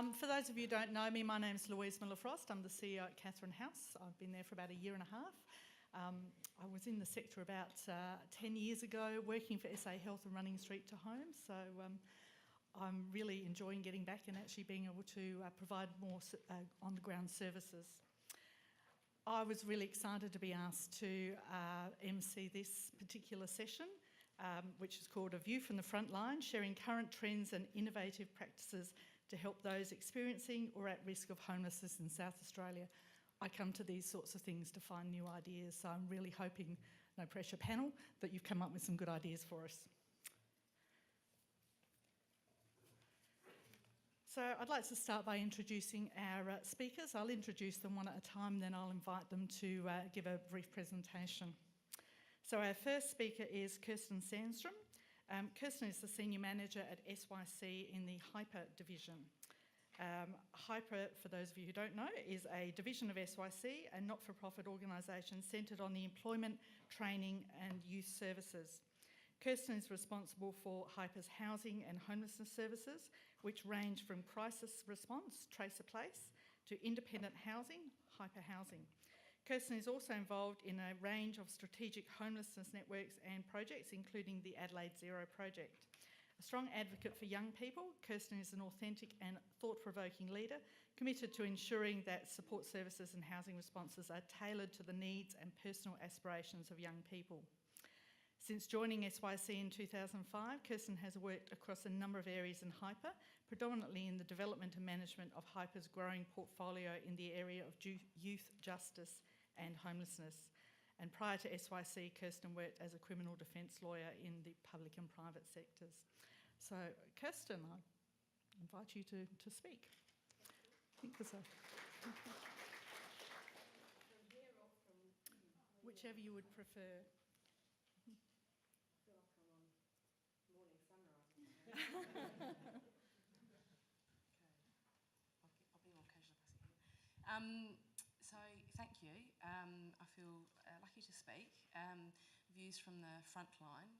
For those of you who don't know me, my name is Louise Miller-Frost. I'm the CEO at Catherine House. I've been there for about a year and a half. I was in the sector about 10 years ago, working for SA Health and running Street to Home. So I'm really enjoying getting back and actually being able to provide more on-the-ground services. I was really excited to be asked to MC this particular session, which is called A View from the Frontline, sharing current trends and innovative practices to help those experiencing or at risk of homelessness in South Australia. I come to these sorts of things to find new ideas, so I'm really hoping, no pressure panel, that you've come up with some good ideas for us. So I'd like to start by introducing our speakers. I'll introduce them one at a time, then I'll invite them to give a brief presentation. So our first speaker is Kirsten Sandstrom. Kirsten is the Senior Manager at SYC in the HYPA division. HYPA, for those of you who don't know, is a division of SYC, a not-for-profit organisation centred on the employment, training and youth services. Kirsten is responsible for HYPA's housing and homelessness services, which range from crisis response, Trace a Place, to independent housing, HYPA Housing. Kirsten is also involved in a range of strategic homelessness networks and projects, including the Adelaide Zero project. A strong advocate for young people, Kirsten is an authentic and thought-provoking leader, committed to ensuring that support services and housing responses are tailored to the needs and personal aspirations of young people. Since joining SYC in 2005, Kirsten has worked across a number of areas in HYPA, predominantly in the development and management of HYPA's growing portfolio in the area of youth justice and homelessness. And prior to SYC, Kirsten worked as a criminal defence lawyer in the public and private sectors. So, Kirsten, I invite you to speak. I think there's a... Whichever you would prefer. Morning sunrise. Okay, I'll be more casual if I sit here. So thank you. I feel lucky to speak. Views from the front line.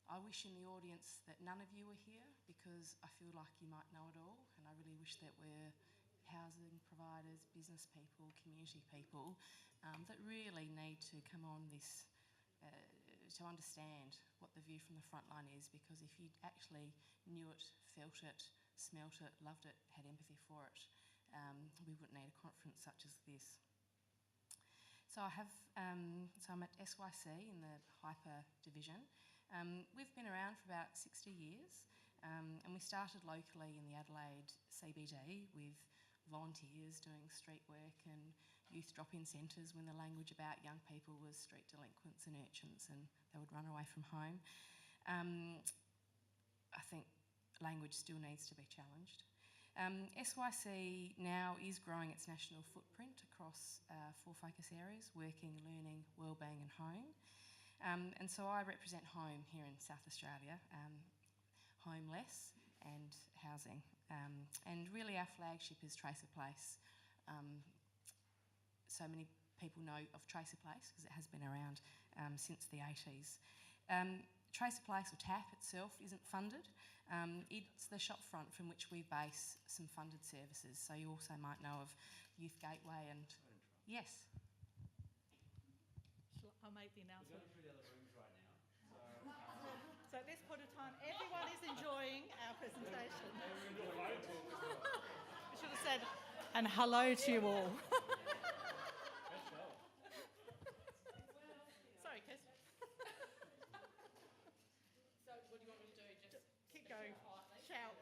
I wish in the audience that none of you were here because I feel like you might know it all, and I really wish that we're housing providers, business people, community people that really need to come on this to understand what the view from the front line is, because if you actually knew it, felt it, smelt it, loved it, had empathy for it, we wouldn't need a conference such as this. So I'm at SYC in the HYPA division. We've been around for about 60 years, and we started locally in the Adelaide CBD with volunteers doing street work and youth drop-in centres when the language about young people was street delinquents and urchins and they would run away from home. I think language still needs to be challenged. SYC now is growing its national footprint across 4 focus areas: working, learning, wellbeing and home. And so I represent home here in South Australia, homeless and housing. And really our flagship is Trace a Place. So many people know of Trace a Place because it has been around since the 80s. Trace a Place, or TAP itself, isn't funded. It's the shop front from which we base some funded services. So you also might know of Youth Gateway and... Yes? I'll make the announcement. We're going through the other rooms right now. So at this point of time, everyone is enjoying our presentation. I should have said, and hello to you all. Sorry, Kes. So what do you want me to do? Just keep going. Quietly. Shout.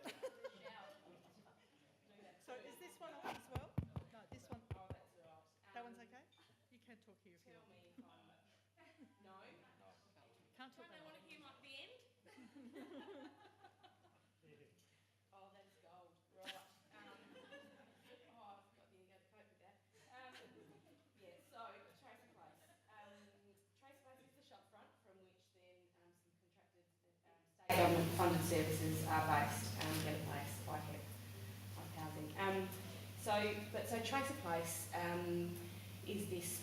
So is this one on as well? No, this one. Oh, that's all right. That one's okay? You can talk here if you Tell want. me if I'm... No? Can't talk Don't they that want one. to hear my bend? Oh, that's gold. Right. I've got the ego to cope with that. Yeah, so Trace a Place. Trace a Place is the shop front from which then some contracted state government funded services are based. Get a Place, HYPA housing. So Trace a Place is this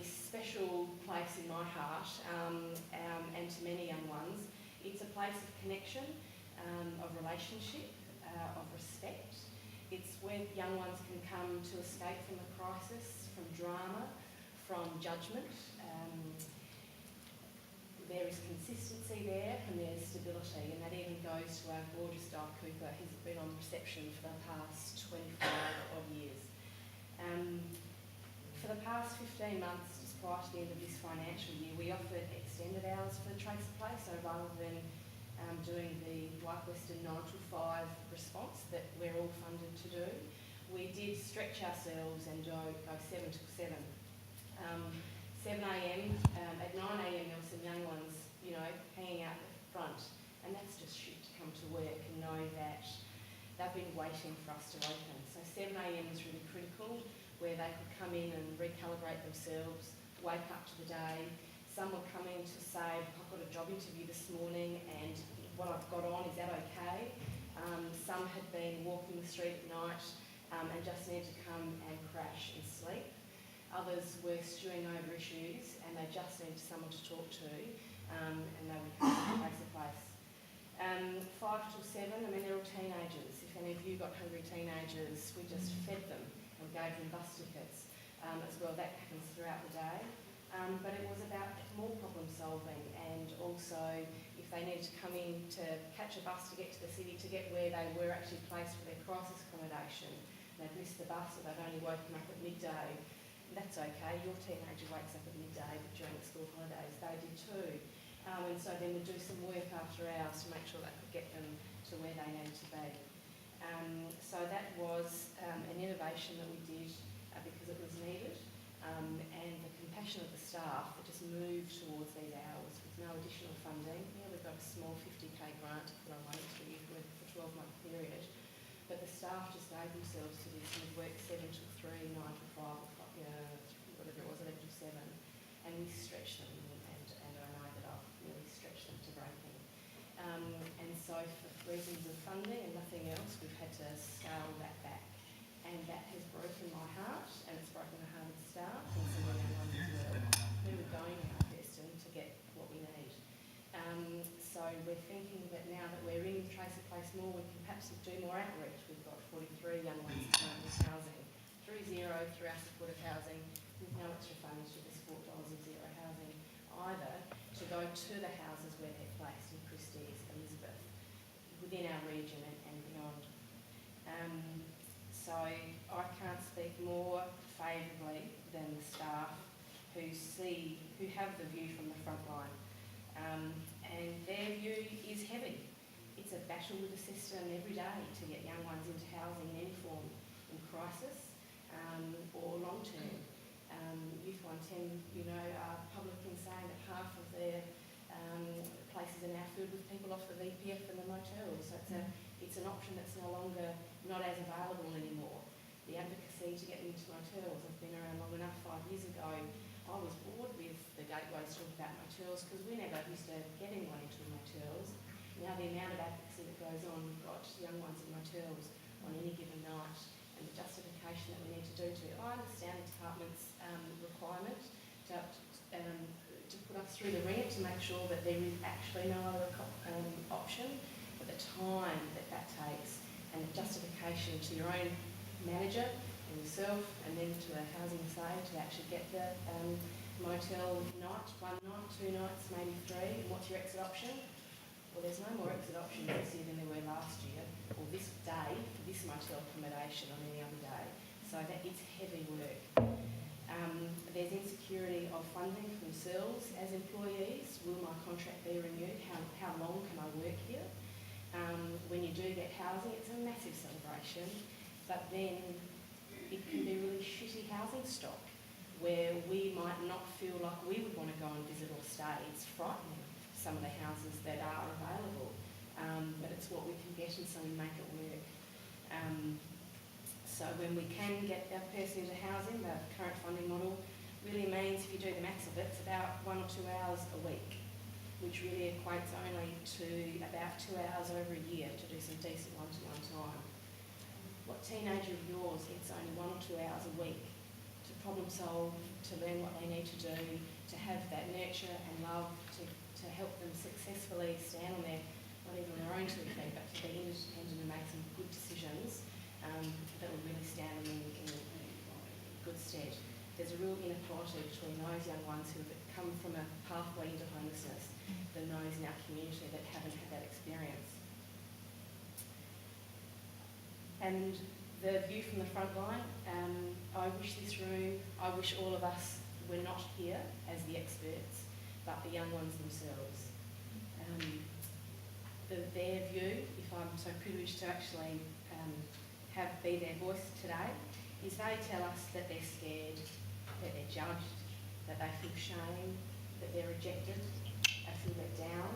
special place in my heart, and to many young ones. It's a place of connection, of relationship, of respect. It's where young ones can come to escape from a crisis, from drama, from judgment. There is consistency there and there's stability, and that even goes to our gorgeous Di Cooper, who's been on reception for the past 25 odd years. For the past 15 months, just prior to the end of this financial year, we offered extended hours for Tracer Place, so rather than doing the White Western 9 to 5 response that we're all funded to do, we did stretch ourselves and go 7 till 7. 7 a.m, at 9 a.m there were some young ones, you know, hanging out the front, and that's just shit to come to work and know that they've been waiting for us to open. So 7 a.m is really critical, where they could come in and recalibrate themselves, wake up to the day. Some were coming to say, I've got a job interview this morning and what I've got on, is that okay? Some had been walking the street at night and just needed to come and crash and sleep. Others were stewing over issues and they just needed someone to talk to, and they would come to Tracer Place. 5 till 7, I mean, they're all teenagers. If any of you got hungry teenagers, we just fed them and gave them bus tickets as well. That happens throughout the day. But it was about more problem solving, and also if they needed to come in to catch a bus to get to the city, to get where they were actually placed for their crisis accommodation. They'd missed the bus or they'd only woken up at midday. That's okay, your teenager wakes up at midday, but during the school holidays they did too. And so then we'd do some work after hours to make sure they could get them to where they needed to be. So that was an innovation that we did because it was needed, and the compassion of the staff that just moved towards these hours with no additional funding. Yeah, we've got a small 50k grant to put away to you for a 12-month period, but the staff just gave themselves to this and we've worked 7 till 3, 9 till 5, whatever it was, 11 till 7, and we stretched them, and I know that I've really stretched them to breaking. And so for reasons of funding and nothing else, we've had to scale that back, and that has broken my heart, and it's broken the heart of the staff and some of the ones as well, who are going now, Kirsten, to get what we need. So we're thinking that now that we're in Tracer Place more, we can perhaps do more outreach. We've got 43 young ones coming with housing, through Zero, through our supported housing, with no extra funds to the support dollars of Zero housing either, to go to the houses where they're placed in Christie's, Elizabeth, within our region and beyond. So I can't speak more favourably than the staff who have the view from the front line. And their view is heavy. It's a battle with the system every day to get young ones into housing in any form, in crisis or long term. Youth 110, you know, are public in saying that half of their places are now filled with people off the VPF and the motels. So it's an option that's no longer not as available anymore. The advocacy to get into motels, I've been around long enough. 5 years ago, I was bored with the gateways talking about motels because we never used to get anyone into motels. Now the amount of advocacy that goes on, we've got young ones in motels on any given night, and the justification that we need to do to. I understand the department's requirement to put us through the ringer to make sure that there is actually no other option, but the time that takes and the justification to your own manager and yourself, and then to a housing aide to actually get the motel night, 1 night, 2 nights, maybe 3, and what's your exit option? Well, there's no more exit options this year than there were last year, or this day, for this motel accommodation on any other day. So that it's heavy work. There's insecurity of funding for themselves as employees. Will my contract be renewed? How long can I work here? When you do get housing, it's a massive celebration, but then it can be really shitty housing stock where we might not feel like we would want to go and visit or stay. It's frightening, some of the houses that are available, but it's what we can get, and so we make it work. So when we can get a person into housing, the current funding model really means, if you do the maths of it, it's about 1 or 2 hours a week, which really equates only to about 2 hours over a year to do some decent one-to-one time. What teenager of yours gets only 1 or 2 hours a week to problem solve, to learn what they need to do, to have that nurture and love to help them successfully stand on their not even on their own 2 feet, but to be independent and make some good decisions that will really stand them in good stead. There's a real inequality between those young ones who have come from a pathway into homelessness than those in our community that haven't had that experience. And the view from the front line, I wish all of us were not here as the experts, but the young ones themselves. Their view, if I'm so privileged to actually be their voice today, is they tell us that they're scared, that they're judged, that they feel shame, that they're rejected, they feel let down,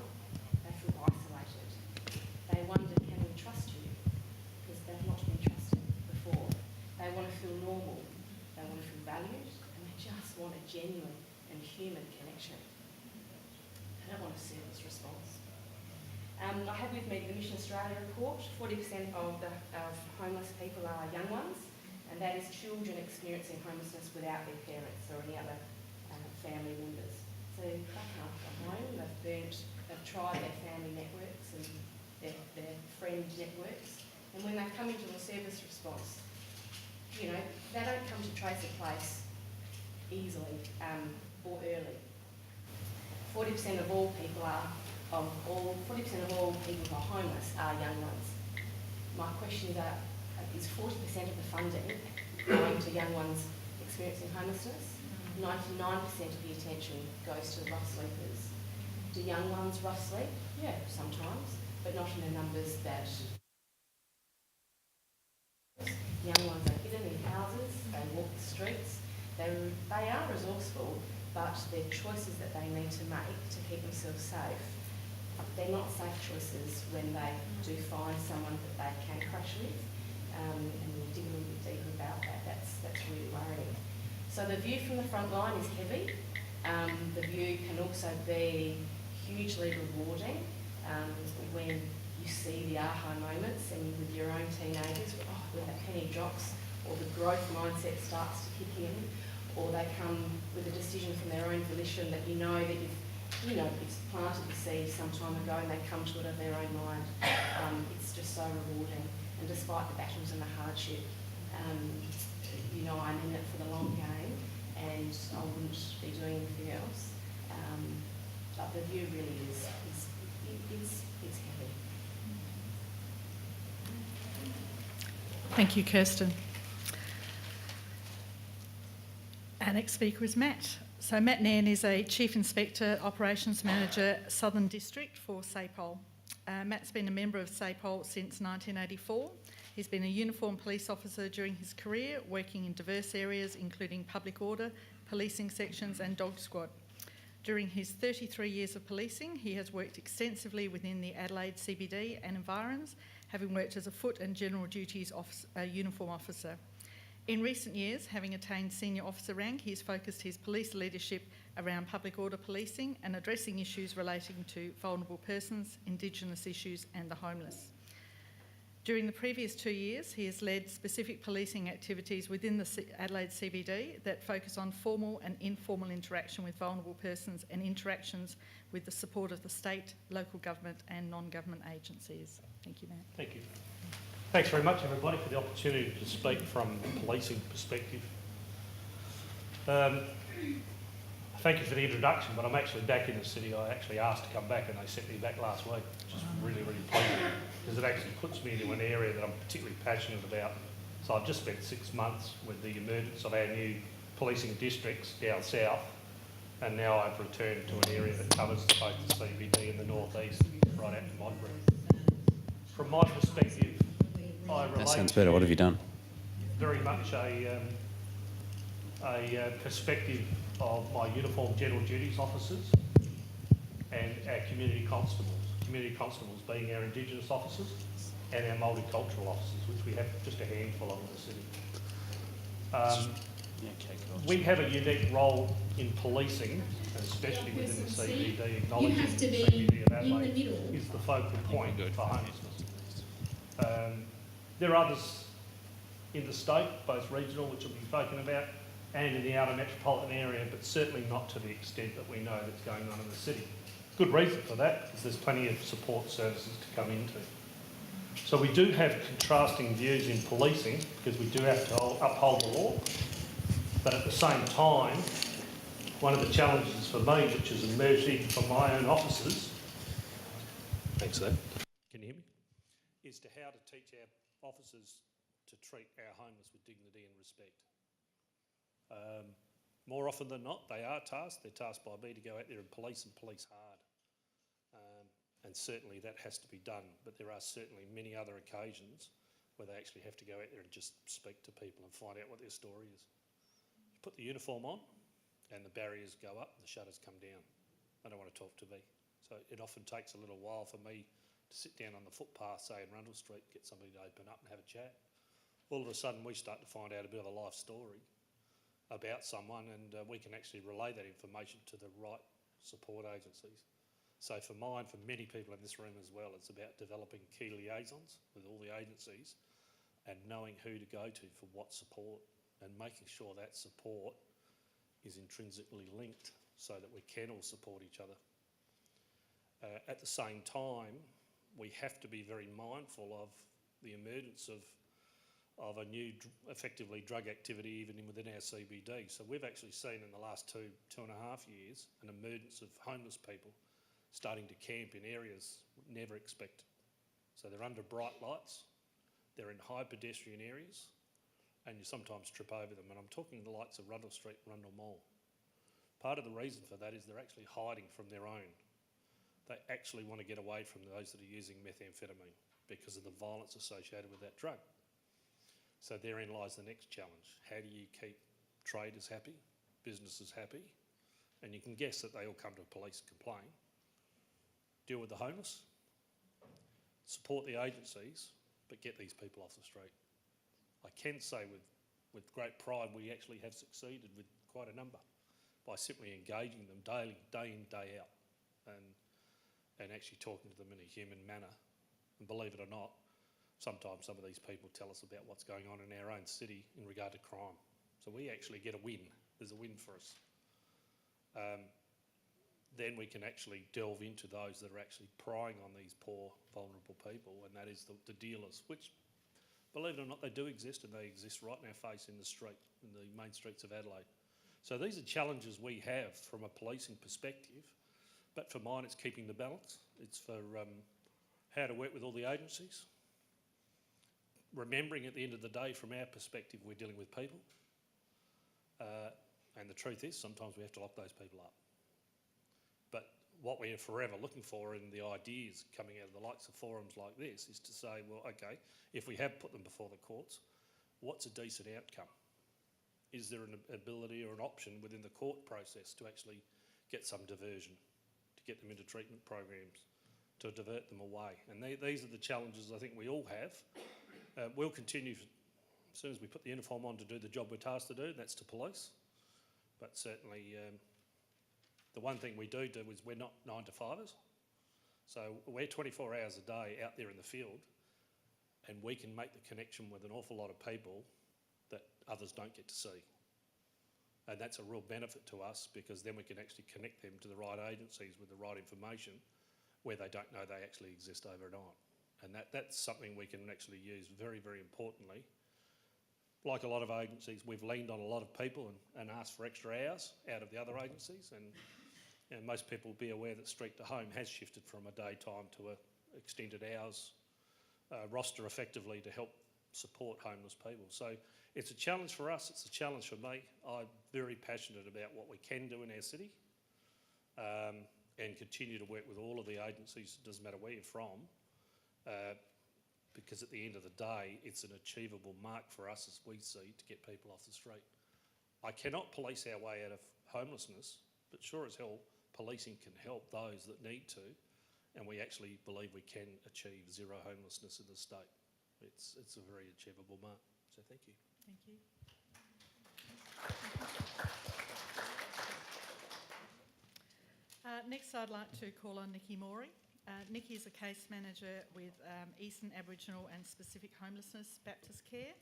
they feel isolated. They wonder, can we trust you? Because they've not been trusted before. They want to feel normal, they want to feel valued, and they just want a genuine and human connection. They don't want a service response. I have with me the Mission Australia report. 40% of homeless people are young ones, and that is children experiencing homelessness without their parents or any other family members. So they can't come home, they've tried their family networks and their friend networks, and when they come into the service response, they don't come to trace a place easily or early. 40% of all people who are homeless are young ones. My question is 40% of the funding going to young ones experiencing homelessness? 99% of the attention goes to rough sleepers. Do young ones rough sleep? Yeah, sometimes, but not in the numbers that young ones are hidden in houses, they walk the streets. They are resourceful, but they're choices that they need to make to keep themselves safe. They're not safe choices when they do find someone that they can crash with, and we'll dig a little bit deeper about that. That's really worrying. So the view from the front line is heavy. The view can also be hugely rewarding when you see the aha moments and with your own teenagers, when that penny drops or the growth mindset starts to kick in, or they come with a decision from their own volition that you know that it's planted the seed some time ago and they come to it of their own mind. It's just so rewarding. And despite the battles and the hardship, I'm in it for the long game and I wouldn't be doing anything else. But the view really is heavy. Thank you, Kirsten. Our next speaker is Matt. So Matt Nairn is a Chief Inspector, Operations Manager, Southern District for SAPOL. Matt's been a member of SAPOL since 1984. He's been a uniformed police officer during his career, working in diverse areas including public order, policing sections and dog squad. During his 33 years of policing, he has worked extensively within the Adelaide CBD and environs, having worked as a foot and general duties uniform officer. In recent years, having attained senior officer rank, he has focused his police leadership around public order policing and addressing issues relating to vulnerable persons, Indigenous issues and the homeless. During the previous 2 years, he has led specific policing activities within the Adelaide CBD that focus on formal and informal interaction with vulnerable persons and interactions with the support of the state, local government and non-government agencies. Thank you, Matt. Thank you. Thanks very much, everybody, for the opportunity to speak from a policing perspective. Thank you for the introduction, but I'm actually back in the city. I actually asked to come back and they sent me back last week, which is really, really pleasing because it actually puts me into an area that I'm particularly passionate about. So I've just spent 6 months with the emergence of our new policing districts down south, and now I've returned to an area that covers both the CBD and the northeast, right out to Modbury. From my perspective, I relate. That sounds better. What have you done? Very much a perspective of my uniformed general duties officers and our community constables. Community constables being our Indigenous officers and our multicultural officers, which we have just a handful of in the city. We have a unique role in policing, especially within the CBD, acknowledging the CBD of Adelaide is the focal point for homelessness. There are others in the state, both regional, which will be spoken about, and in the outer metropolitan area, but certainly not to the extent that we know that's going on in the city. Good reason for that is there's plenty of support services to come into. So we do have contrasting views in policing because we do have to uphold the law, but at the same time, one of the challenges for me, which has emerged even from my own officers, thanks for that, can you hear me, is to how to teach our officers to treat our homeless with dignity and respect. More often than not, they are tasked. They're tasked by me to go out there and police hard. And certainly that has to be done. But there are certainly many other occasions where they actually have to go out there and just speak to people and find out what their story is. You put the uniform on and the barriers go up and the shutters come down. They don't want to talk to me. So it often takes a little while for me to sit down on the footpath, say in Rundle Street, get somebody to open up and have a chat. All of a sudden we start to find out a bit of a life story about someone, and we can actually relay that information to the right support agencies. So for many people in this room as well, it's about developing key liaisons with all the agencies and knowing who to go to for what support and making sure that support is intrinsically linked so that we can all support each other. At the same time, we have to be very mindful of the emergence of a new, effectively, drug activity even within our CBD. So we've actually seen in the last two and a half years an emergence of homeless people starting to camp in areas never expected. So they're under bright lights, they're in high pedestrian areas, and you sometimes trip over them. And I'm talking the likes of Rundle Street, Rundle Mall. Part of the reason for that is they're actually hiding from their own. They actually want to get away from those that are using methamphetamine because of the violence associated with that drug. So therein lies the next challenge. How do you keep traders happy, businesses happy? And you can guess that they all come to police and complain. Deal with the homeless, support the agencies, but get these people off the street. I can say with great pride we actually have succeeded with quite a number by simply engaging them daily, day in, day out, and actually talking to them in a human manner. And believe it or not, sometimes some of these people tell us about what's going on in our own city in regard to crime. So we actually get a win. There's a win for us. Then we can actually delve into those that are actually prying on these poor, vulnerable people, and that is the dealers, which, believe it or not, they do exist, and they exist right in our face in the street, in the main streets of Adelaide. So these are challenges we have from a policing perspective, but for mine it's keeping the balance. It's for how to work with all the agencies, remembering at the end of the day, from our perspective, we're dealing with people. And the truth is, sometimes we have to lock those people up. But what we are forever looking for in the ideas coming out of the likes of forums like this is to say, well, okay, if we have put them before the courts, what's a decent outcome? Is there an ability or an option within the court process to actually get some diversion, to get them into treatment programs, to divert them away? And these are the challenges I think we all have. We'll continue as soon as we put the uniform on to do the job we're tasked to do, that's to police. But certainly the one thing we do is we're not 9 to 5ers. So we're 24 hours a day out there in the field, and we can make the connection with an awful lot of people that others don't get to see. And that's a real benefit to us, because then we can actually connect them to the right agencies with the right information where they don't know they actually exist overnight. And that's something we can actually use very, very importantly. Like a lot of agencies, we've leaned on a lot of people and asked for extra hours out of the other agencies. And most people will be aware that Street to Home has shifted from a daytime to a extended hours roster effectively to help support homeless people. So it's a challenge for us, it's a challenge for me. I'm very passionate about what we can do in our city and continue to work with all of the agencies, it doesn't matter where you're from, because at the end of the day, it's an achievable mark for us as we see to get people off the street. I cannot police our way out of homelessness, but sure as hell, policing can help those that need to, and we actually believe we can achieve zero homelessness in the state. It's a very achievable mark, so thank you. Thank you. Next, I'd like to call on Nikki Moring. Nikki is a case manager with Eastern Aboriginal and Specific Homelessness Baptist Care.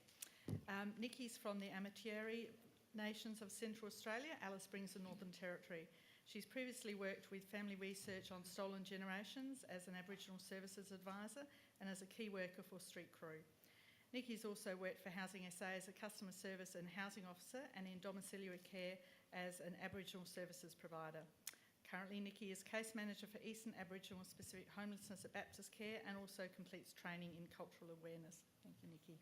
Nikki's from the Amateri Nations of Central Australia, Alice Springs and Northern Territory. She's previously worked with family research on stolen generations as an Aboriginal Services Advisor and as a key worker for Street Crew. Nikki's also worked for Housing SA as a Customer Service and Housing Officer and in domiciliary care as an Aboriginal Services Provider. Currently, Nikki is Case Manager for Eastern Aboriginal Specific Homelessness at Baptist Care and also completes training in cultural awareness. Thank you, Nikki.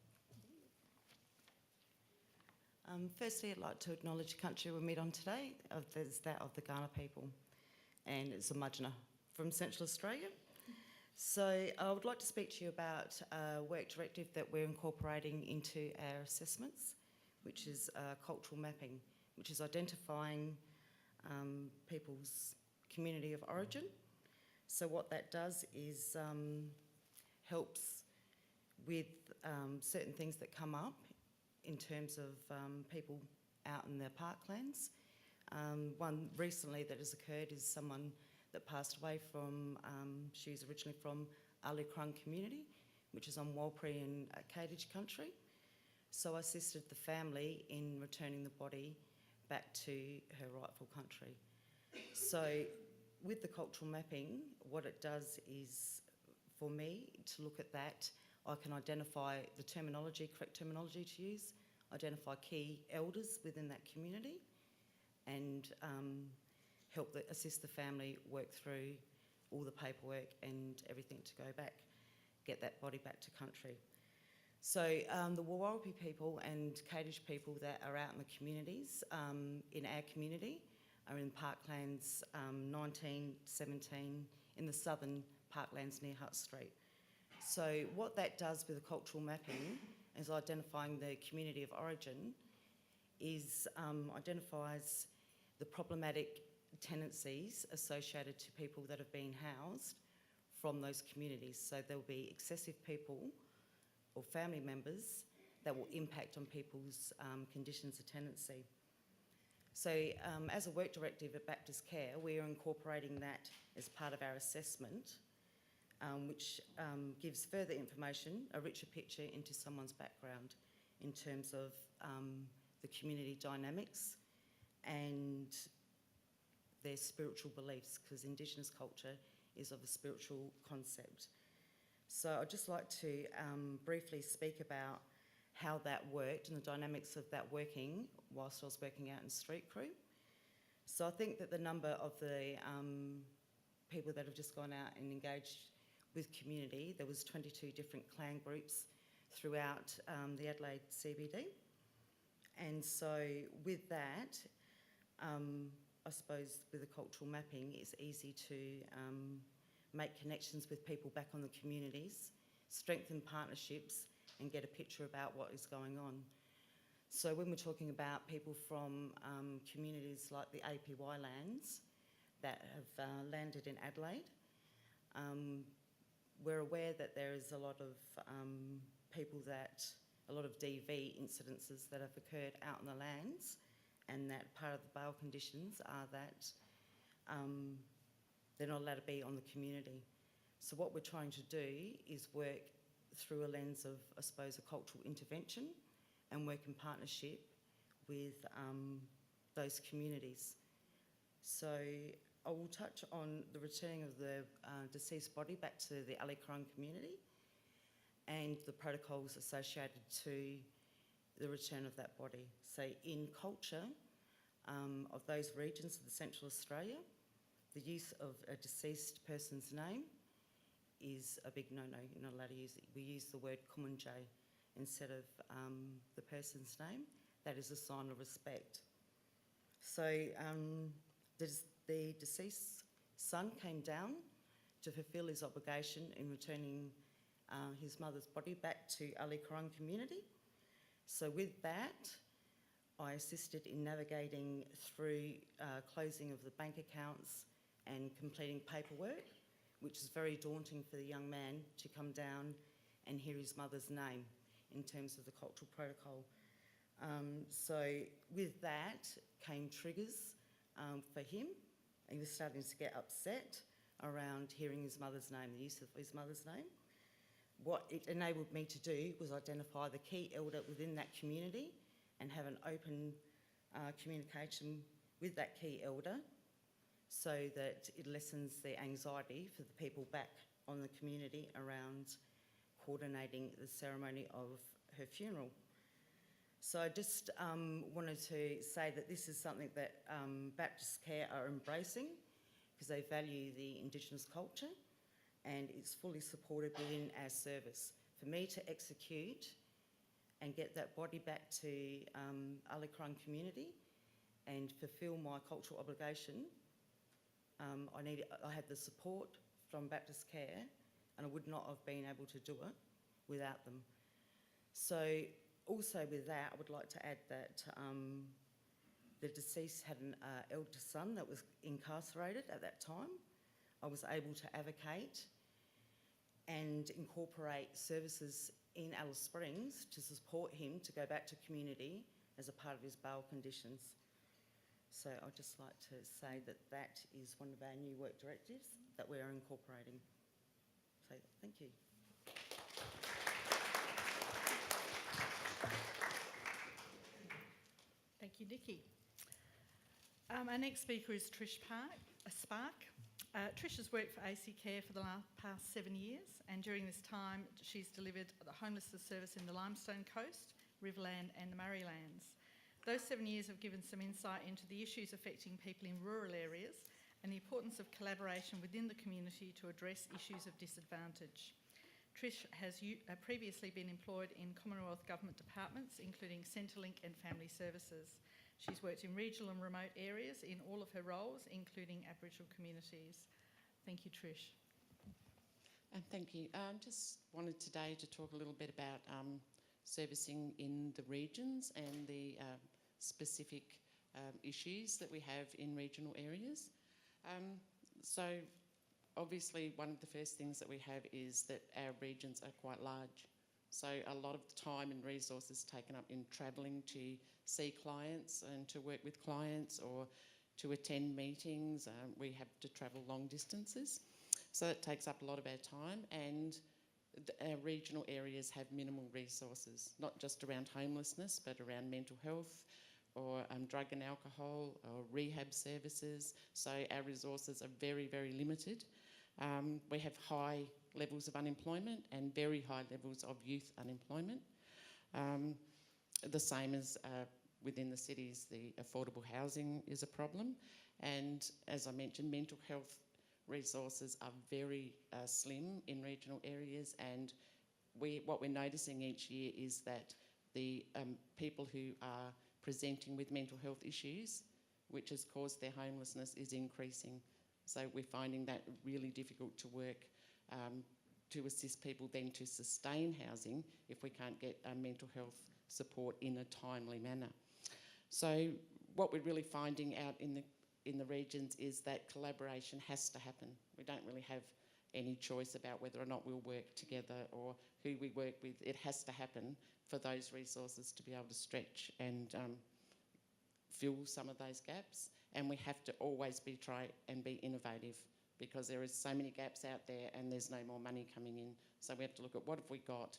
Firstly, I'd like to acknowledge the country we meet on today, is that of the Kaurna people, and it's a Mudgina from Central Australia. So I would like to speak to you about a work directive that we're incorporating into our assessments, which is cultural mapping, which is identifying people's community of origin. So what that does is helps with certain things that come up in terms of people out in their parklands. One recently that has occurred is someone that passed away from, she was originally from Ali Krung community, which is on Warlpiri in Kadich country. So I assisted the family in returning the body back to her rightful country. So with the cultural mapping, what it does is, for me, to look at that, I can identify the terminology, correct terminology to use, identify key elders within that community, and assist the family work through all the paperwork and everything to go back, get that body back to country. So the Warlpiri people and Kadich people that are out in the communities, in our community, are in parklands 19, 17, in the southern parklands near Hutt Street. So what that does with the cultural mapping is identifying the community of origin, is identifies the problematic tendencies associated to people that have been housed from those communities. So there'll be excessive people or family members that will impact on people's conditions of tenancy. So as a work directive at Baptist Care, we are incorporating that as part of our assessment, which gives further information, a richer picture into someone's background in terms of the community dynamics and their spiritual beliefs, because Indigenous culture is of a spiritual concept. So I'd just like to briefly speak about how that worked and the dynamics of that working whilst I was working out in Street Crew. So I think that the number of the people that have just gone out and engaged with community, there was 22 different clan groups throughout the Adelaide CBD. And so with that, I suppose with the cultural mapping, it's easy to make connections with people back on the communities, strengthen partnerships, and get a picture about what is going on. So when we're talking about people from communities like the APY lands that have landed in Adelaide, we're aware that there is a lot of a lot of DV incidences that have occurred out on the lands, and that part of the bail conditions are that they're not allowed to be on the community. So what we're trying to do is work through a lens of, I suppose, a cultural intervention and work in partnership with those communities. So I will touch on the returning of the deceased body back to the Ali Krung community and the protocols associated to the return of that body. So in culture of those regions of the Central Australia, the use of a deceased person's name is a big no-no. You're not allowed to use it. We use the word kumunjay instead of the person's name. That is a sign of respect. So the deceased son came down to fulfil his obligation in returning his mother's body back to Ali Krung community. So with that, I assisted in navigating through closing of the bank accounts and completing paperwork, which is very daunting for the young man to come down and hear his mother's name in terms of the cultural protocol. So with that came triggers for him. He was starting to get upset around hearing his mother's name, the use of his mother's name. What it enabled me to do was identify the key elder within that community and have an open communication with that key elder so that it lessens the anxiety for the people back on the community around coordinating the ceremony of her funeral. So I just wanted to say that this is something that Baptist Care are embracing because they value the Indigenous culture, and it's fully supported within our service. For me to execute and get that body back to Alikran community and fulfil my cultural obligation, I had the support from Baptist Care, and I would not have been able to do it without them. So also with that, I would like to add that the deceased had an elder son that was incarcerated at that time. I was able to advocate and incorporate services in Alice Springs to support him to go back to community as a part of his bail conditions. So I'd just like to say that that is one of our new work directives that we are incorporating. So thank you. Thank you, Nikki. Our next speaker is Trish Spark. Trish has worked for AC Care for the past 7 years, and during this time she's delivered the homelessness service in the Limestone Coast, Riverland and the Morey lands. Those 7 years have given some insight into the issues affecting people in rural areas and the importance of collaboration within the community to address issues of disadvantage. Trish has previously been employed in Commonwealth Government departments, including Centrelink and Family Services. She's worked in regional and remote areas in all of her roles, including Aboriginal communities. Thank you, Trish. And thank you. Just wanted today to talk a little bit about servicing in the regions and the specific issues that we have in regional areas. So obviously one of the first things that we have is that our regions are quite large. So a lot of time and resources taken up in travelling to see clients and to work with clients or to attend meetings. We have to travel long distances. So that takes up a lot of our time, and our regional areas have minimal resources, not just around homelessness, but around mental health or drug and alcohol or rehab services. So our resources are very, very limited. We have high levels of unemployment and very high levels of youth unemployment. The same as within the cities, the affordable housing is a problem. And as I mentioned, mental health resources are very slim in regional areas, and what we're noticing each year is that the people who are presenting with mental health issues, which has caused their homelessness, is increasing. So we're finding that really difficult to work to assist people then to sustain housing if we can't get mental health support in a timely manner. So what we're really finding out in the regions is that collaboration has to happen. We don't really have any choice about whether or not we'll work together or who we work with. It has to happen for those resources to be able to stretch and fill some of those gaps. And we have to always try and be innovative, because there is so many gaps out there and there's no more money coming in. So we have to look at what have we got,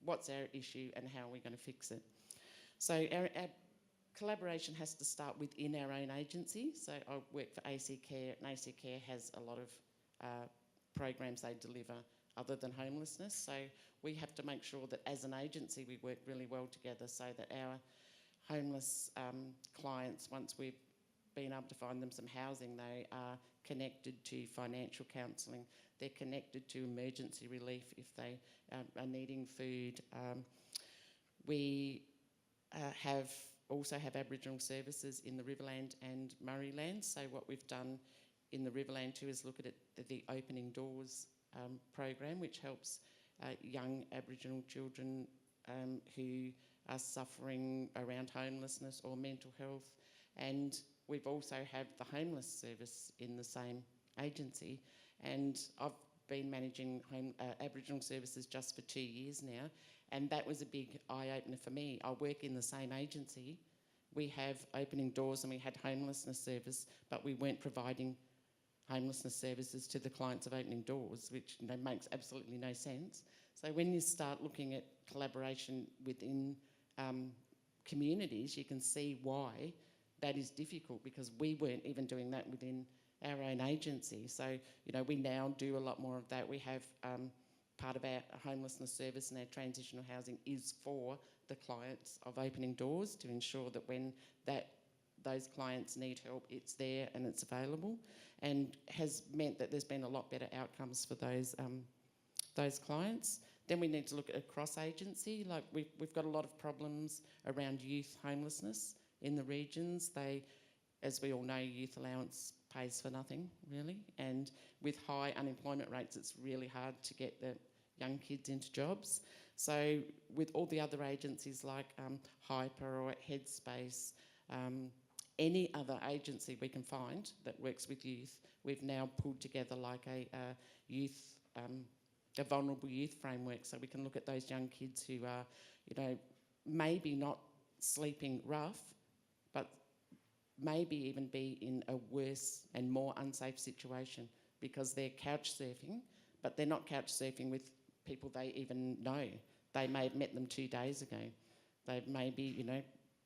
what's our issue, and how are we going to fix it. So our collaboration has to start within our own agency. So I work for AC Care, and AC Care has a lot of programs they deliver other than homelessness. So we have to make sure that as an agency we work really well together so that our homeless clients, once we've been able to find them some housing, they are connected to financial counselling. They're connected to emergency relief if they are needing food. We also have Aboriginal services in the Riverland and Morey lands. So what we've done in the Riverland too is look at the Opening Doors program, which helps young Aboriginal children who are suffering around homelessness or mental health. And we've also have the homeless service in the same agency. And I've been managing Aboriginal services just for 2 years now, and that was a big eye-opener for me. I work in the same agency. We have Opening Doors and we had homelessness service, but we weren't providing homelessness services to the clients of Opening Doors, which makes absolutely no sense. So when you start looking at collaboration within communities, you can see why that is difficult, because we weren't even doing that within our own agency. So, you know, we now do a lot more of that. We have part of our homelessness service and our transitional housing is for the clients of Opening Doors to ensure that when those clients need help, it's there and it's available, and has meant that there's been a lot better outcomes for those clients. Then we need to look at across agency. Like we've got a lot of problems around youth homelessness in the regions. As we all know, youth allowance pays for nothing, really. And with high unemployment rates, it's really hard to get the young kids into jobs. So with all the other agencies like HYPA or Headspace, any other agency we can find that works with youth, we've now pulled together like a vulnerable youth framework, so we can look at those young kids who are, you know, maybe not sleeping rough, but maybe even be in a worse and more unsafe situation because they're couch surfing, but they're not couch surfing with people they even know. They may have met them 2 days ago. They've maybe, you know,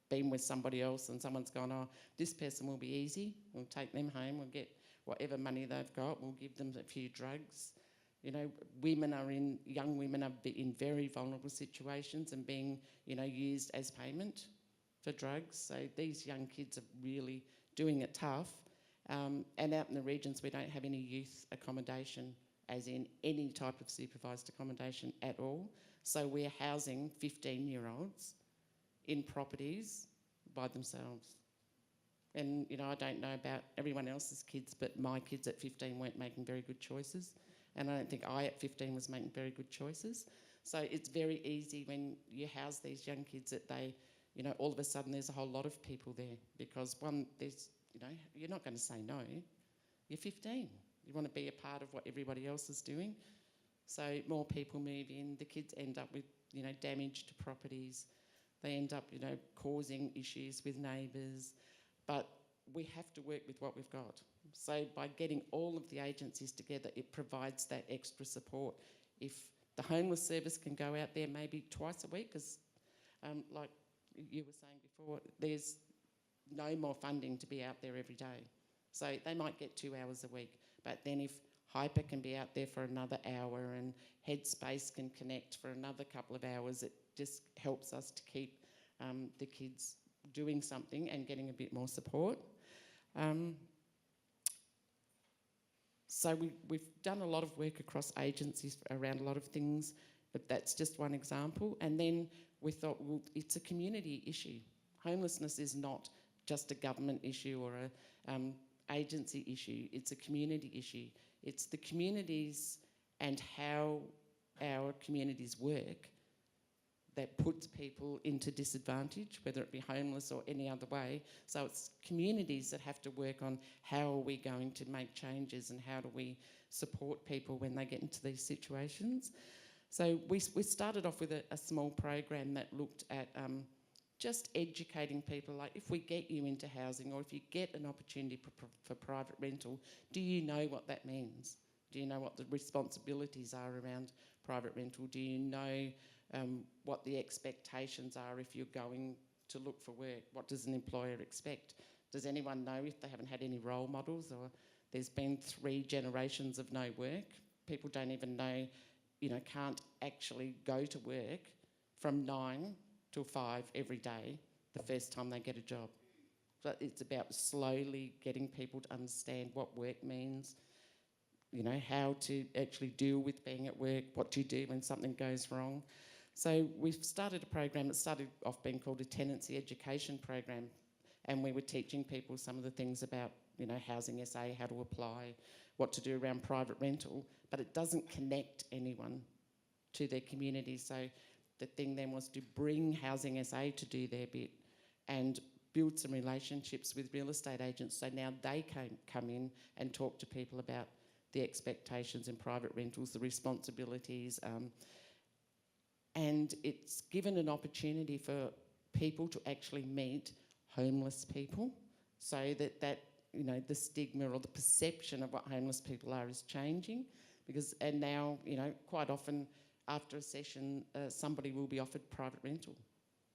been with somebody else and someone's gone, oh, this person will be easy. We'll take them home. We'll get whatever money they've got. We'll give them a few drugs. You know, young women are in very vulnerable situations and being, you know, used as payment for drugs. So these young kids are really doing it tough. And out in the regions, we don't have any youth accommodation, as in any type of supervised accommodation at all. So we're housing 15-year-olds in properties by themselves. And, you know, I don't know about everyone else's kids, but my kids at 15 weren't making very good choices. And I don't think I at 15 was making very good choices. So it's very easy when you house these young kids that they, you know, all of a sudden there's a whole lot of people there because you know, you're not going to say no. You're 15. You want to be a part of what everybody else is doing. So more people move in. The kids end up with, you know, damage to properties. They end up, you know, causing issues with neighbours. But we have to work with what we've got. So by getting all of the agencies together, it provides that extra support. If the homeless service can go out there maybe twice a week, because like you were saying before, there's no more funding to be out there every day. So they might get 2 hours a week. But then if HYPA can be out there for another hour and Headspace can connect for another couple of hours, it just helps us to keep the kids doing something and getting a bit more support. So we've done a lot of work across agencies around a lot of things, but that's just one example. And then we thought, well, it's a community issue. Homelessness is not just a government issue or a agency issue, it's a community issue. It's the communities and how our communities work that puts people into disadvantage, whether it be homeless or any other way. So it's communities that have to work on how are we going to make changes and how do we support people when they get into these situations. So we started off with a small program that looked at just educating people, like if we get you into housing or if you get an opportunity for private rental, do you know what that means? Do you know what the responsibilities are around private rental? Do you know what the expectations are if you're going to look for work? What does an employer expect? Does anyone know if they haven't had any role models or there's been 3 generations of no work? People don't even know, you know, can't actually go to work from 9 till 5 every day the first time they get a job. But it's about slowly getting people to understand what work means, you know, how to actually deal with being at work, what do you do when something goes wrong. So we've started a program that started off being called a tenancy education program, and we were teaching people some of the things about, you know, Housing SA, how to apply, what to do around private rental, but it doesn't connect anyone to their community. So the thing then was to bring Housing SA to do their bit and build some relationships with real estate agents, so now they can come in and talk to people about the expectations in private rentals, the responsibilities, and it's given an opportunity for people to actually meet homeless people, so that you know, the stigma or the perception of what homeless people are is changing. And now, you know, quite often after a session, somebody will be offered private rental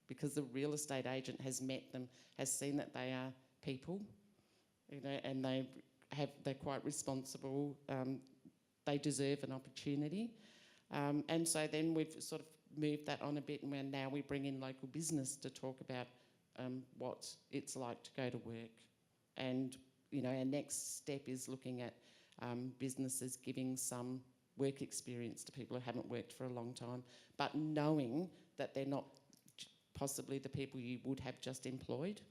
because the real estate agent has met them, has seen that they are people, you know, and they they're quite responsible. They deserve an opportunity. And so then we've sort of moved that on a bit, and now we bring in local business to talk about what it's like to go to work. And, our next step is looking at businesses giving some work experience to people who haven't worked for a long time, but knowing that they're not possibly the people you would have just employed.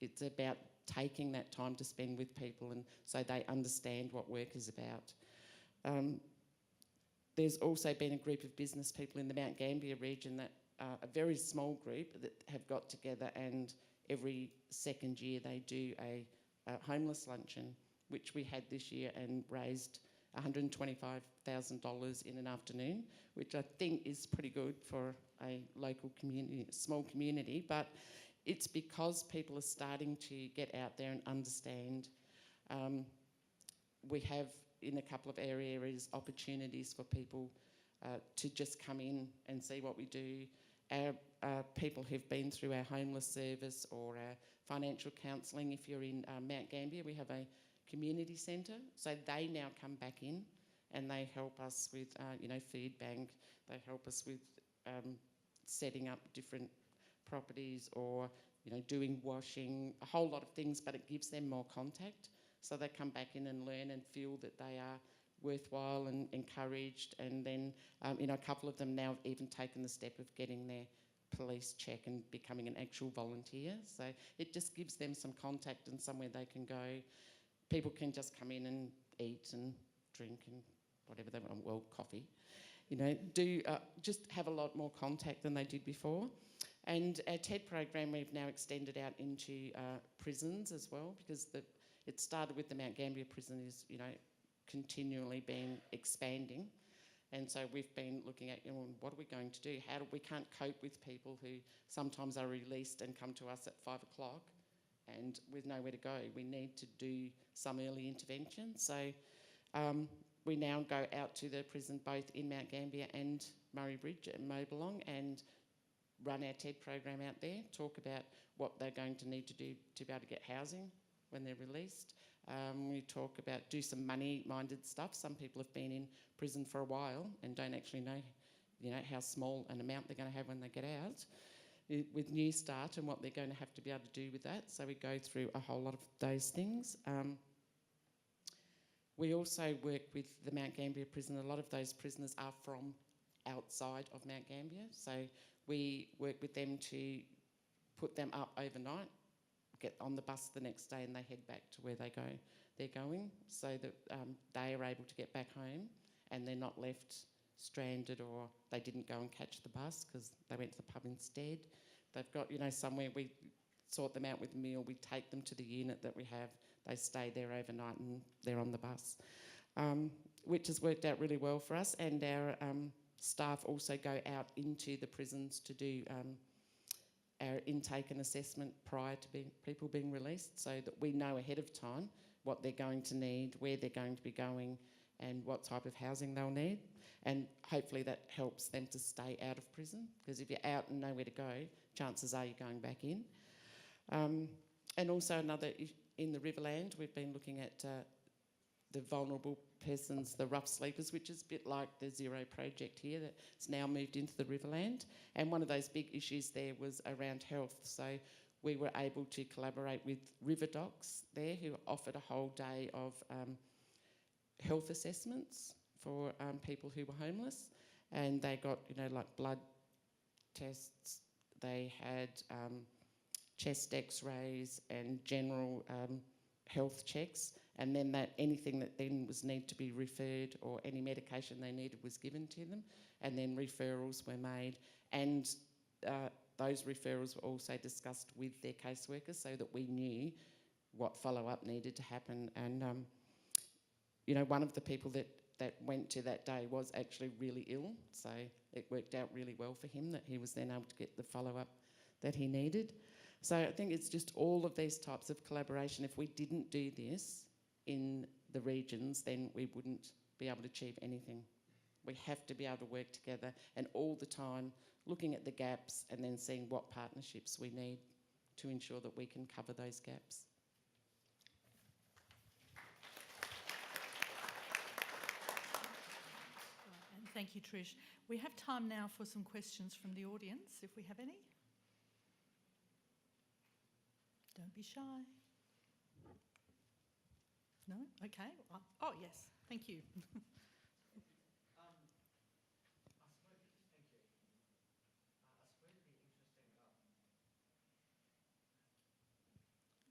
It's about taking that time to spend with people, and so they understand what work is about. There's also been a group of business people in the Mount Gambier region that a very small group that have got together, and every second year they do a homeless luncheon, which we had this year and raised $125,000 in an afternoon, which I think is pretty good for a local community, small community. But it's because people are starting to get out there and understand. We have in a couple of areas opportunities for people to just come in and see what we do. Our people who've been through our homeless service or our financial counselling, if you're in Mount Gambier, we have a community centre, so they now come back in and they help us with, food bank. They help us with setting up different properties or, doing washing, a whole lot of things, but it gives them more contact. So they come back in and learn and feel that they are worthwhile and encouraged. And then, a couple of them now have even taken the step of getting their police check and becoming an actual volunteer. So it just gives them some contact and somewhere they can go. People can just come in and eat and drink and whatever they want, well, coffee, just have a lot more contact than they did before. And our TED program we've now extended out into prisons as well, because it started with the Mount Gambier prison is, continually been expanding. And so we've been looking at, what are we going to do? We can't cope with people who sometimes are released and come to us at 5 o'clock and with nowhere to go. We need to do some early intervention. So we now go out to the prison both in Mount Gambier and Murray Bridge and Mobilong and run our TED program out there, talk about what they're going to need to do to be able to get housing when they're released. We talk about, do some money-minded stuff. Some people have been in prison for a while and don't actually know, how small an amount they're going to have when they get out with New Start and what they're going to have to be able to do with that. So we go through a whole lot of those things. We also work with the Mount Gambier prison. A lot of those prisoners are from outside of Mount Gambier. So we work with them to put them up overnight, get on the bus the next day and they head back to where they're going, so that they are able to get back home and they're not left stranded or they didn't go and catch the bus because they went to the pub instead. They've got, somewhere we sort them out with a meal, we take them to the unit that we have, they stay there overnight and they're on the bus, which has worked out really well for us. And our staff also go out into the prisons to do our intake and assessment prior to people being released, so that we know ahead of time what they're going to need, where they're going to be going and what type of housing they'll need. And hopefully that helps them to stay out of prison, because if you're out and nowhere to go, chances are you're going back in. And also in the Riverland, we've been looking at the vulnerable persons, the rough sleepers, which is a bit like the Zero project here that's now moved into the Riverland. And one of those big issues there was around health. So we were able to collaborate with River Docs there, who offered a whole day of health assessments for people who were homeless. And they got, like blood tests, they had chest x-rays and general health checks. And then anything that then was need to be referred or any medication they needed was given to them. And then referrals were made. And those referrals were also discussed with their caseworkers so that we knew what follow-up needed to happen. And, one of the people that went to that day was actually really ill. So it worked out really well for him that he was then able to get the follow-up that he needed. So I think it's just all of these types of collaboration. If we didn't do this in the regions, then we wouldn't be able to achieve anything. We have to be able to work together and all the time looking at the gaps and then seeing what partnerships we need to ensure that we can cover those gaps. Thank you, Trish. We have time now for some questions from the audience, if we have any. Don't be shy. No? Okay. Oh, yes. Thank you.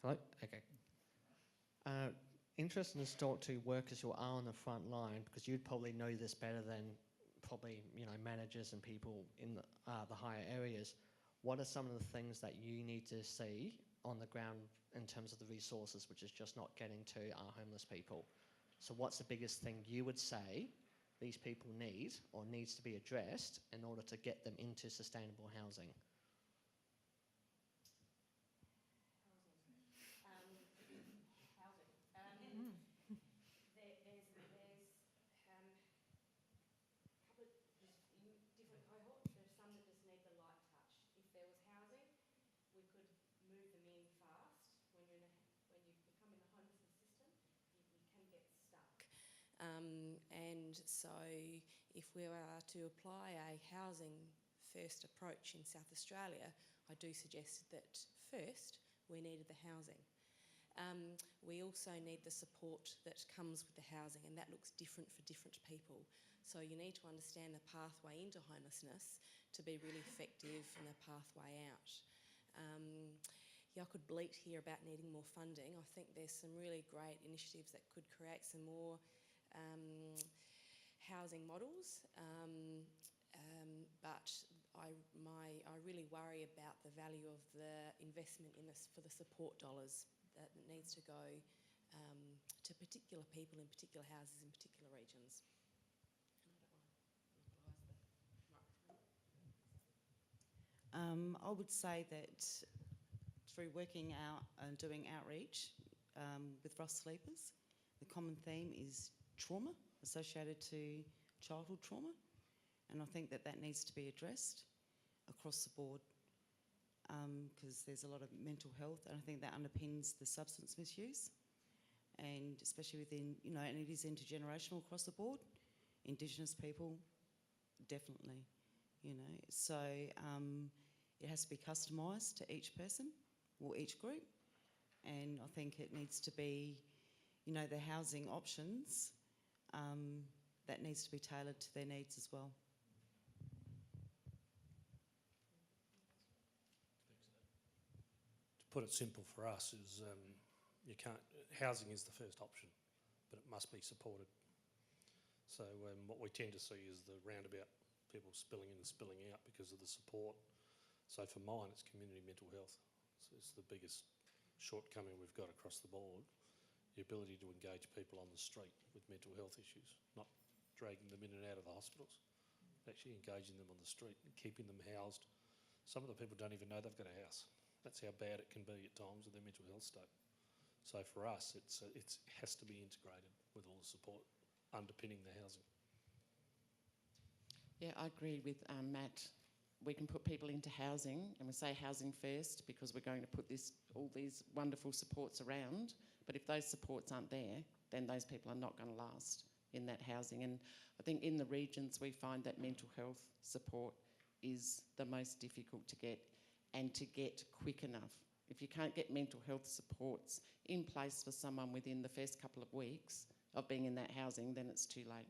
Hello? Okay. Interesting to talk to workers who are on the front line, because you'd probably know this better than probably, managers and people in the higher areas. What are some of the things that you need to see on the ground in terms of the resources, which is just not getting to our homeless people? So what's the biggest thing you would say these people need or needs to be addressed in order to get them into sustainable housing? Different cohorts. There's some that just need the light touch. If there was housing, we could move them in fast. When you become in the homelessness system, you can get stuck. And so, if we are to apply a housing first approach in South Australia, I do suggest that first we needed the housing. We also need the support that comes with the housing, and that looks different for different people. So you need to understand the pathway into homelessness to be really effective and the pathway out. I could bleat here about needing more funding. I think there's some really great initiatives that could create some more housing models, but I really worry about the value of the investment in this for the support dollars that needs to go to particular people in particular houses in particular regions. I would say that through working out and doing outreach with Ross Sleepers, the common theme is trauma associated to childhood trauma, and I think that needs to be addressed across the board because there's a lot of mental health, and I think that underpins the substance misuse, and especially within, and it is intergenerational across the board. Indigenous people, definitely, so it has to be customised to each person or each group, and I think it needs to be, the housing options that needs to be tailored to their needs as well. To put it simple for us is housing is the first option, but it must be supported. So what we tend to see is the roundabout people spilling in and spilling out because of the support. So for mine, it's community mental health. So it's the biggest shortcoming we've got across the board, the ability to engage people on the street with mental health issues, not dragging them in and out of the hospitals, actually engaging them on the street and keeping them housed. Some of the people don't even know they've got a house. That's how bad it can be at times with their mental health state. So for us, it has to be integrated with all the support underpinning the housing. Yeah, I agree with Matt. We can put people into housing, and we say housing first because we're going to put all these wonderful supports around. But if those supports aren't there, then those people are not going to last in that housing. And I think in the regions we find that mental health support is the most difficult to get, and to get quick enough. If you can't get mental health supports in place for someone within the first couple of weeks of being in that housing, then it's too late.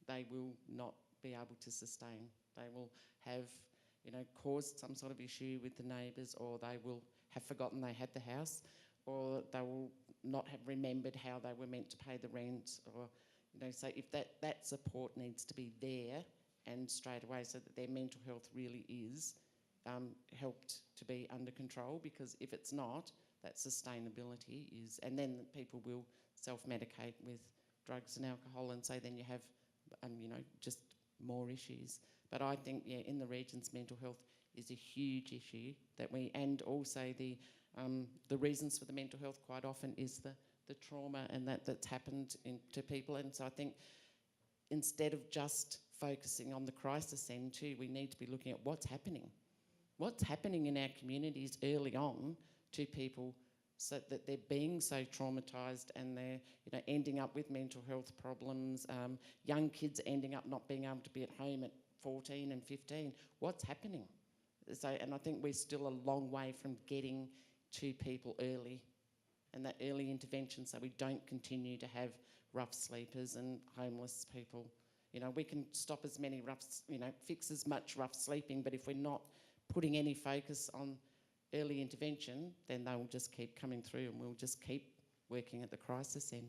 They will not be able to sustain. They will have, caused some sort of issue with the neighbours, or they will have forgotten they had the house, or they will not have remembered how they were meant to pay the rent, or, so if that support needs to be there and straight away, so that their mental health really is helped to be under control, because if it's not, that sustainability is, and then people will self-medicate with drugs and alcohol, and so then you have, just more issues. But I think, in the regions, mental health is a huge issue and also the reasons for the mental health quite often is the trauma and that's happened to people. And so I think instead of just focusing on the crisis end too, we need to be looking at what's happening in our communities early on to people so that they're being so traumatised and they're, ending up with mental health problems, young kids ending up not being able to be at home at 14 and 15. What's happening? So, and I think we're still a long way from getting to people early and that early intervention so we don't continue to have rough sleepers and homeless people. We can stop as many fix as much rough sleeping, but if we're not putting any focus on early intervention, then they will just keep coming through and we'll just keep working at the crisis end.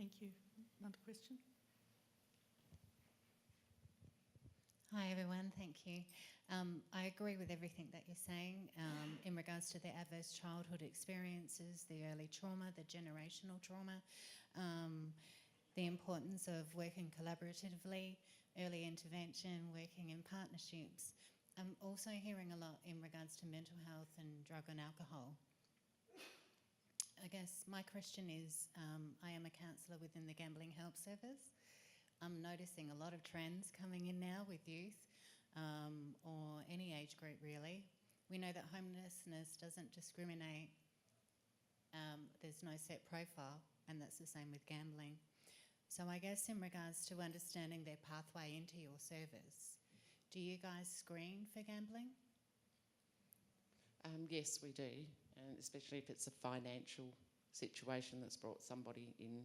Thank you. Another question? Hi everyone, thank you. I agree with everything that you're saying in regards to the adverse childhood experiences, the early trauma, the generational trauma, the importance of working collaboratively, early intervention, working in partnerships. I'm also hearing a lot in regards to mental health and drug and alcohol. I guess my question is, I am a counsellor within the Gambling Help Service. I'm noticing a lot of trends coming in now with youth or any age group really. We know that homelessness doesn't discriminate. There's no set profile, and that's the same with gambling. So I guess in regards to understanding their pathway into your service, do you guys screen for gambling? Yes, we do, and especially if it's a financial situation that's brought somebody in,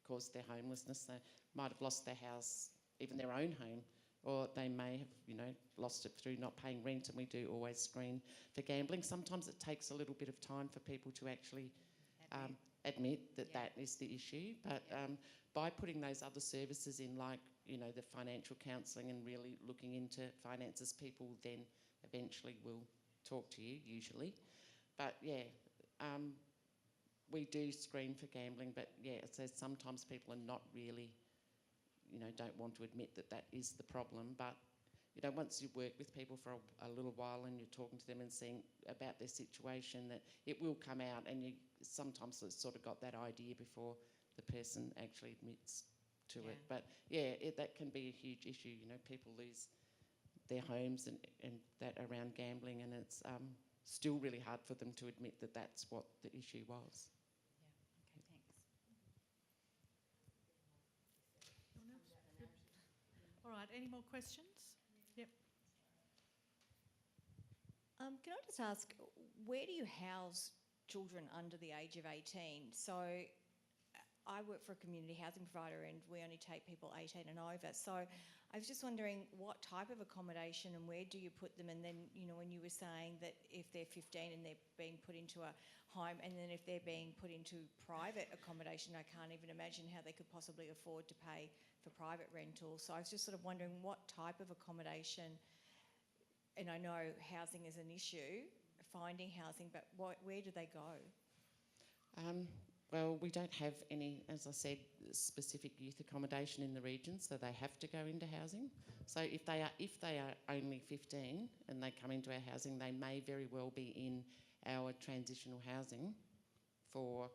caused their homelessness. They might have lost their house, even their own home, or they may have, lost it through not paying rent, and we do always screen for gambling. Sometimes it takes a little bit of time for people to actually admit that that is the issue, but by putting those other services in, like, the financial counselling and really looking into finances, people then eventually will talk to you, usually. But we do screen for gambling, but it says sometimes people are not really, don't want to admit that that is the problem. But, once you work with people for a little while and you're talking to them and seeing about their situation, that it will come out, and you sometimes sort of got that idea before the person actually admits to it. But that can be a huge issue. People lose their homes and that around gambling, and it's still really hard for them to admit that that's what the issue was. Yeah, okay, thanks. Anyone else? Good. All right, any more questions? Yep. Can I just ask, where do you house children under the age of 18? So I work for a community housing provider and we only take people 18 and over. So I was just wondering what type of accommodation and where do you put them? And then, when you were saying that if they're 15 and they're being put into a home, and then if they're being put into private accommodation, I can't even imagine how they could possibly afford to pay for private rental. So I was just sort of wondering what type of accommodation, and I know housing is an issue, finding housing, but where do they go? Well, we don't have any, as I said, specific youth accommodation in the region, so they have to go into housing. So if they are only 15 and they come into our housing, they may very well be in our transitional housing for,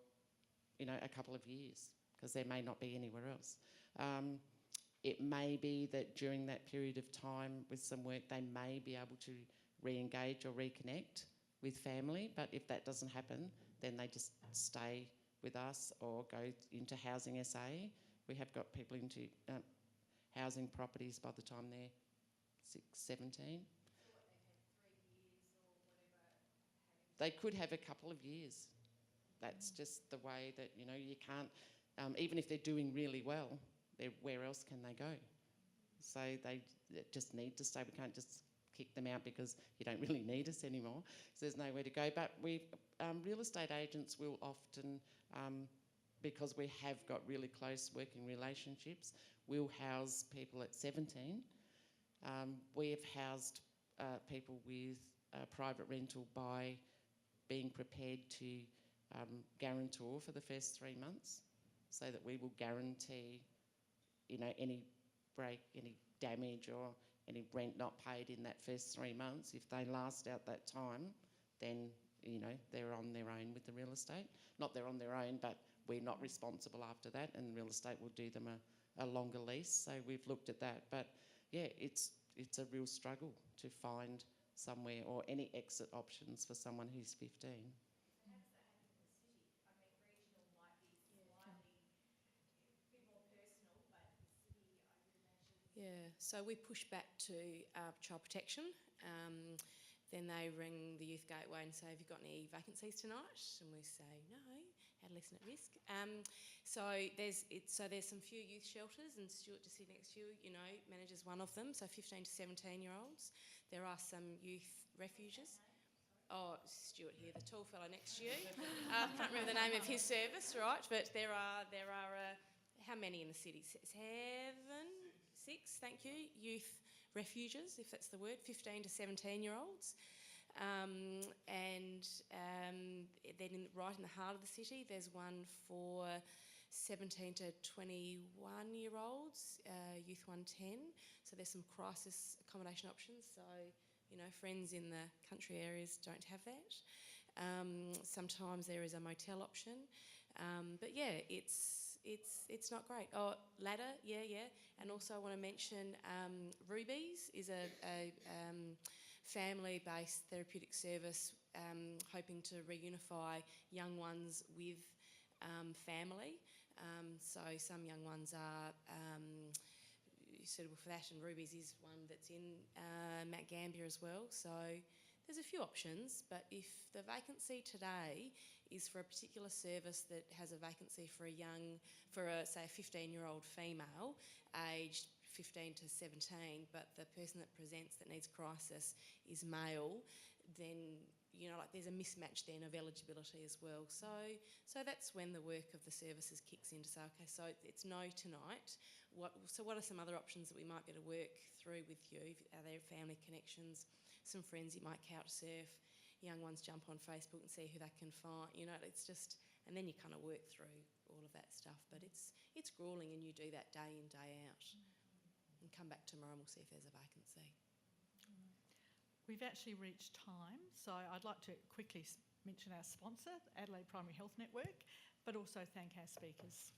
a couple of years, because there may not be anywhere else. It may be that during that period of time with some work, they may be able to re-engage or reconnect with family, but if that doesn't happen, then they just stay with us or go into Housing SA. We have got people into housing properties by the time they're 17. So what, they could have a couple of years. That's just the way that, you can't, even if they're doing really well, where else can they go? So they just need to stay. We can't just kick them out because you don't really need us anymore. So there's nowhere to go. But real estate agents will often, because we have got really close working relationships, will house people at 17. We have housed people with private rental by being prepared to guarantor for the first 3 months, so that we will guarantee, any break, any damage or any rent not paid in that first 3 months. If they last out that time, then, they're on their own with the real estate. Not they're on their own, but we're not responsible after that, and the real estate will do them a longer lease. So we've looked at that. But yeah, it's a real struggle to find somewhere or any exit options for someone who's 15. Yeah, so we push back to child protection. Then they ring the youth gateway and say, have you got any vacancies tonight? And we say, no, adolescent at risk. So there's some few youth shelters, and Stuart, just sit next to you, manages one of them, so 15 to 17-year-olds. There are some youth refuges. Oh, Stuart here, the tall fellow next to you. I can't remember the name of his service, right? But there are how many in the city? 7, 6, thank you, youth refuges, if that's the word, 15 to 17-year-olds. And then right in the heart of the city, there's one for 17 to 21-year-olds, Youth 110. So there's some crisis accommodation options. So, friends in the country areas don't have that. Sometimes there is a motel option. But yeah, it's not great. Oh, ladder, yeah. And also I want to mention Rubies is a family-based therapeutic service hoping to reunify young ones with family. So some young ones are suitable for that, and Rubies is one that's in Mount Gambier as well. So there's a few options, but if the vacancy today is for a particular service that has a vacancy for say a 15-year-old female aged 15 to 17, but the person that presents that needs crisis is male, then there's a mismatch then of eligibility as well. So that's when the work of the services kicks in to say, okay, so it's no tonight. What are some other options that we might be able to work through with you? Are there family connections, some friends you might couch surf, young ones jump on Facebook and see who they can find? It's just, and then you kind of work through all of that stuff. But it's gruelling, and you do that day in, day out. And come back tomorrow and we'll see if there's a vacancy. We've actually reached time, so I'd like to quickly mention our sponsor, Adelaide Primary Health Network, but also thank our speakers.